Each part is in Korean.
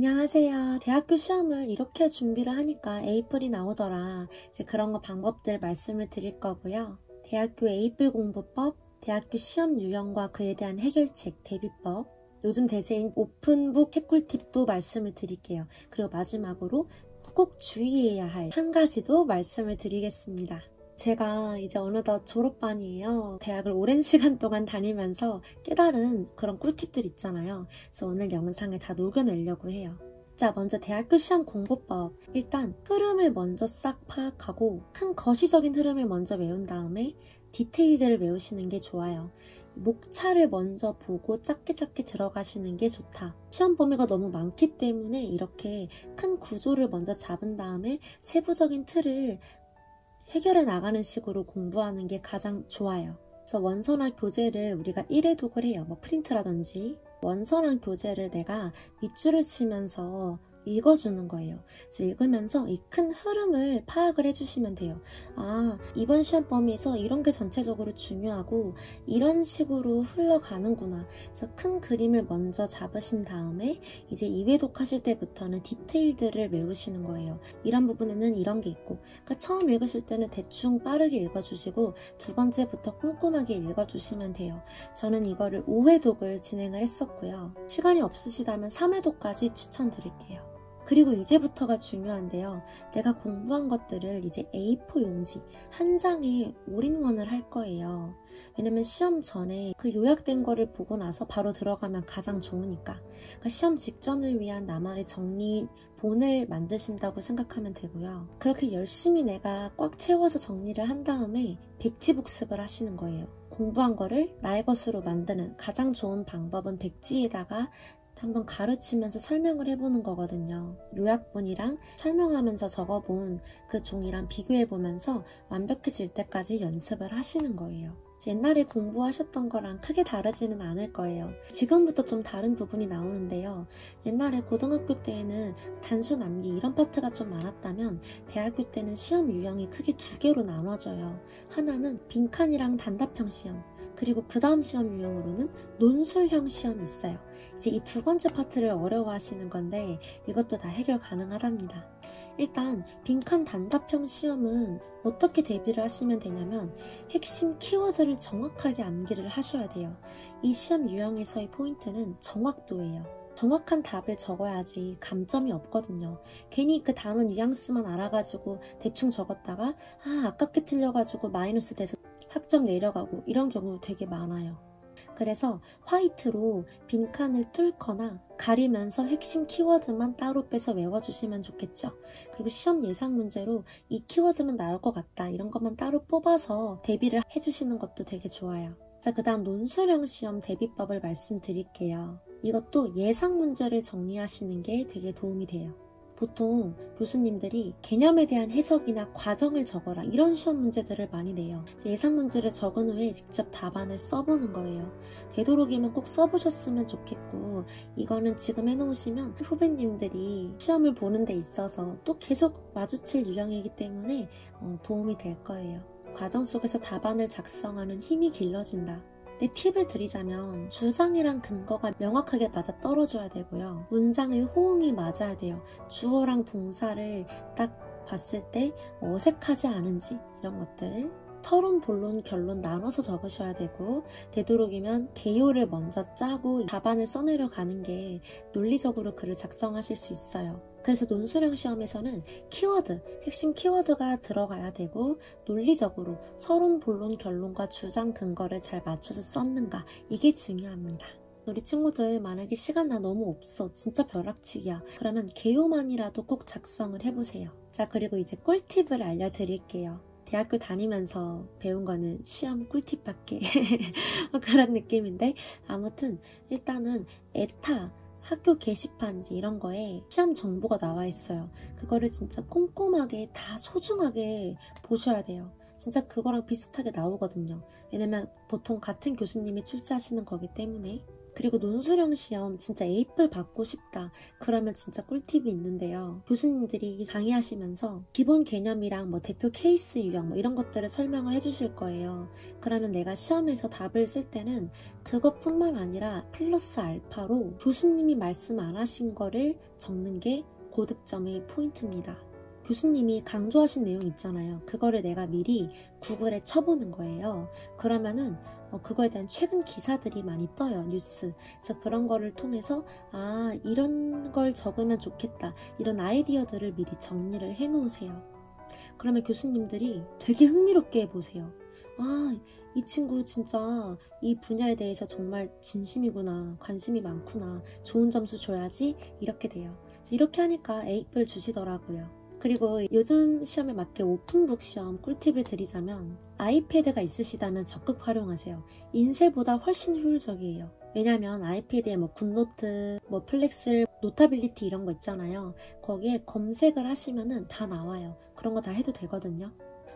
안녕하세요. 대학교 시험을 이렇게 준비를 하니까 에이플이 나오더라. 이제 그런 거 방법들 말씀을 드릴 거고요. 대학교 에이플 공부법, 대학교 시험 유형과 그에 대한 해결책, 대비법, 요즘 대세인 오픈북 해꿀팁도 말씀을 드릴게요. 그리고 마지막으로 꼭 주의해야 할 한 가지도 말씀을 드리겠습니다. 제가 이제 어느덧 졸업반이에요. 대학을 오랜 시간 동안 다니면서 깨달은 그런 꿀팁들 있잖아요. 그래서 오늘 영상에 다 녹여내려고 해요. 자, 먼저 대학교 시험 공부법. 일단 흐름을 먼저 싹 파악하고 큰 거시적인 흐름을 먼저 외운 다음에 디테일들을 외우시는 게 좋아요. 목차를 먼저 보고 짧게 들어가시는 게 좋다. 시험 범위가 너무 많기 때문에 이렇게 큰 구조를 먼저 잡은 다음에 세부적인 틀을 해결해 나가는 식으로 공부하는 게 가장 좋아요. 그래서 원서나 교재를 우리가 1회독을 해요. 뭐 프린트라든지. 원서랑 교재를 내가 밑줄을 치면서 읽어주는 거예요. 그래서 읽으면서 이 큰 흐름을 파악을 해주시면 돼요. 아, 이번 시험 범위에서 이런 게 전체적으로 중요하고 이런 식으로 흘러가는구나. 그래서 큰 그림을 먼저 잡으신 다음에 이제 2회독 하실 때부터는 디테일들을 외우시는 거예요. 이런 부분에는 이런 게 있고, 그러니까 처음 읽으실 때는 대충 빠르게 읽어주시고 두 번째부터 꼼꼼하게 읽어주시면 돼요. 저는 이거를 5회독을 진행을 했었고요. 시간이 없으시다면 3회독까지 추천드릴게요. 그리고 이제부터가 중요한데요. 내가 공부한 것들을 이제 A4 용지 한 장에 올인원을 할 거예요. 왜냐면 시험 전에 그 요약된 거를 보고 나서 바로 들어가면 가장 좋으니까. 그러니까 시험 직전을 위한 나만의 정리본을 만드신다고 생각하면 되고요. 그렇게 열심히 내가 꽉 채워서 정리를 한 다음에 백지 복습을 하시는 거예요. 공부한 거를 나의 것으로 만드는 가장 좋은 방법은 백지에다가 한번 가르치면서 설명을 해보는 거거든요. 요약본이랑 설명하면서 적어본 그 종이랑 비교해보면서 완벽해질 때까지 연습을 하시는 거예요. 옛날에 공부하셨던 거랑 크게 다르지는 않을 거예요. 지금부터 좀 다른 부분이 나오는데요. 옛날에 고등학교 때에는 단수 남기 이런 파트가 좀 많았다면 대학교 때는 시험 유형이 크게 두 개로 나눠져요. 하나는 빈칸이랑 단답형 시험, 그리고 그 다음 시험 유형으로는 논술형 시험이 있어요. 이제 이 두 번째 파트를 어려워하시는 건데 이것도 다 해결 가능하답니다. 일단 빈칸 단답형 시험은 어떻게 대비를 하시면 되냐면 핵심 키워드를 정확하게 암기를 하셔야 돼요. 이 시험 유형에서의 포인트는 정확도예요. 정확한 답을 적어야지 감점이 없거든요. 괜히 그 단어 뉘앙스만 알아가지고 대충 적었다가 아깝게 틀려가지고 마이너스 돼서 학점 내려가고 이런 경우 되게 많아요. 그래서 화이트로 빈칸을 뚫거나 가리면서 핵심 키워드만 따로 빼서 외워주시면 좋겠죠. 그리고 시험 예상 문제로 이 키워드는 나올 것 같다 이런 것만 따로 뽑아서 대비를 해주시는 것도 되게 좋아요. 자, 그 다음 논술형 시험 대비법을 말씀드릴게요. 이것도 예상 문제를 정리하시는 게 되게 도움이 돼요. 보통 교수님들이 개념에 대한 해석이나 과정을 적어라 이런 시험 문제들을 많이 내요. 예상 문제를 적은 후에 직접 답안을 써보는 거예요. 되도록이면 꼭 써보셨으면 좋겠고, 이거는 지금 해놓으시면 후배님들이 시험을 보는 데 있어서 또 계속 마주칠 유형이기 때문에 도움이 될 거예요. 과정 속에서 답안을 작성하는 힘이 길러진다. 팁을 드리자면 주장이랑 근거가 명확하게 맞아 떨어져야 되고요. 문장의 호응이 맞아야 돼요. 주어랑 동사를 딱 봤을 때 어색하지 않은지 이런 것들. 서론, 본론, 결론 나눠서 적으셔야 되고, 되도록이면 개요를 먼저 짜고 답안을 써내려 가는 게 논리적으로 글을 작성하실 수 있어요. 그래서 논술형 시험에서는 키워드, 핵심 키워드가 들어가야 되고 논리적으로 서론, 본론, 결론과 주장, 근거를 잘 맞춰서 썼는가 이게 중요합니다. 우리 친구들 만약에 시간 나 너무 없어 진짜 벼락치기야 그러면 개요만이라도 꼭 작성을 해보세요. 자, 그리고 이제 꿀팁을 알려드릴게요. 대학교 다니면서 배운 거는 시험 꿀팁밖에 그런 느낌인데, 아무튼 일단은 에타 학교 게시판지 이런 거에 시험 정보가 나와 있어요. 그거를 진짜 꼼꼼하게 다 소중하게 보셔야 돼요. 진짜 그거랑 비슷하게 나오거든요. 왜냐면 보통 같은 교수님이 출제하시는 거기 때문에. 그리고 논술형 시험 진짜 A뿔 받고 싶다. 그러면 진짜 꿀팁이 있는데요. 교수님들이 강의하시면서 기본 개념이랑 뭐 대표 케이스 유형 뭐 이런 것들을 설명을 해주실 거예요. 그러면 내가 시험에서 답을 쓸 때는 그것뿐만 아니라 플러스 알파로 교수님이 말씀 안 하신 거를 적는 게 고득점의 포인트입니다. 교수님이 강조하신 내용 있잖아요. 그거를 내가 미리 구글에 쳐보는 거예요. 그러면은 그거에 대한 최근 기사들이 많이 떠요. 뉴스. 그래서 그런 거를 통해서 아, 이런 걸 적으면 좋겠다. 이런 아이디어들을 미리 정리를 해놓으세요. 그러면 교수님들이 되게 흥미롭게 보세요. 아, 이 친구 진짜 이 분야에 대해서 정말 진심이구나. 관심이 많구나. 좋은 점수 줘야지. 이렇게 돼요. 이렇게 하니까 A뿔 주시더라고요. 그리고 요즘 시험에 맞게 오픈북 시험 꿀팁을 드리자면 아이패드가 있으시다면 적극 활용하세요. 인쇄보다 훨씬 효율적이에요. 왜냐면 아이패드에 뭐 굿노트, 뭐 플렉슬, 노타빌리티 이런 거 있잖아요. 거기에 검색을 하시면은 다 나와요. 그런 거 다 해도 되거든요.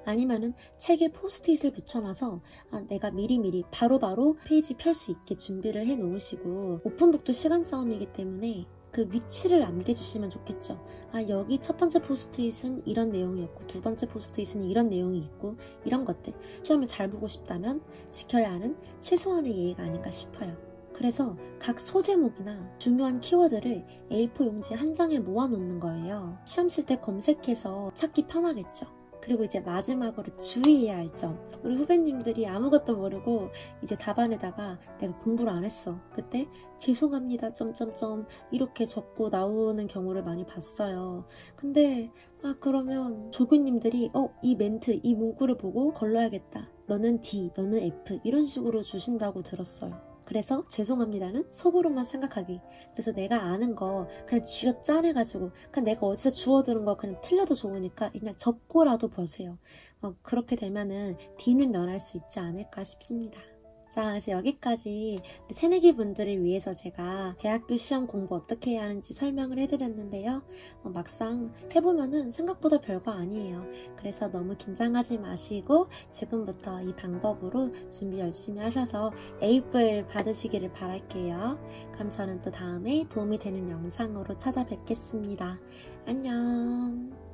아니면은 책에 포스트잇을 붙여놔서 내가 미리미리 바로바로 페이지 펼 수 있게 준비를 해 놓으시고 오픈북도 시간 싸움이기 때문에 그 위치를 남겨주시면 좋겠죠. 아, 여기 첫 번째 포스트잇은 이런 내용이었고 두 번째 포스트잇은 이런 내용이 있고 이런 것들 시험을 잘 보고 싶다면 지켜야 하는 최소한의 예의가 아닌가 싶어요. 그래서 각 소제목이나 중요한 키워드를 A4 용지 한 장에 모아놓는 거예요. 시험 칠 때 검색해서 찾기 편하겠죠. 그리고 이제 마지막으로 주의해야 할 점. 우리 후배님들이 아무것도 모르고 이제 답안에다가 내가 공부를 안 했어. 그때 죄송합니다. 점점점 이렇게 적고 나오는 경우를 많이 봤어요. 근데 그러면 조교님들이 이 멘트, 이 문구를 보고 걸러야겠다. 너는 D, 너는 F 이런 식으로 주신다고 들었어요. 그래서 죄송합니다는 속으로만 생각하기. 그래서 내가 아는 거 그냥 쥐어 짜내가지고 그냥 내가 어디서 주워들은 거 그냥 틀려도 좋으니까 그냥 적고라도 보세요. 그렇게 되면은 D는 면할 수 있지 않을까 싶습니다. 자, 그래서 여기까지 새내기 분들을 위해서 제가 대학교 시험 공부 어떻게 해야 하는지 설명을 해드렸는데요. 막상 해보면은 생각보다 별거 아니에요. 그래서 너무 긴장하지 마시고 지금부터 이 방법으로 준비 열심히 하셔서 A뿔 받으시기를 바랄게요. 그럼 저는 또 다음에 도움이 되는 영상으로 찾아뵙겠습니다. 안녕.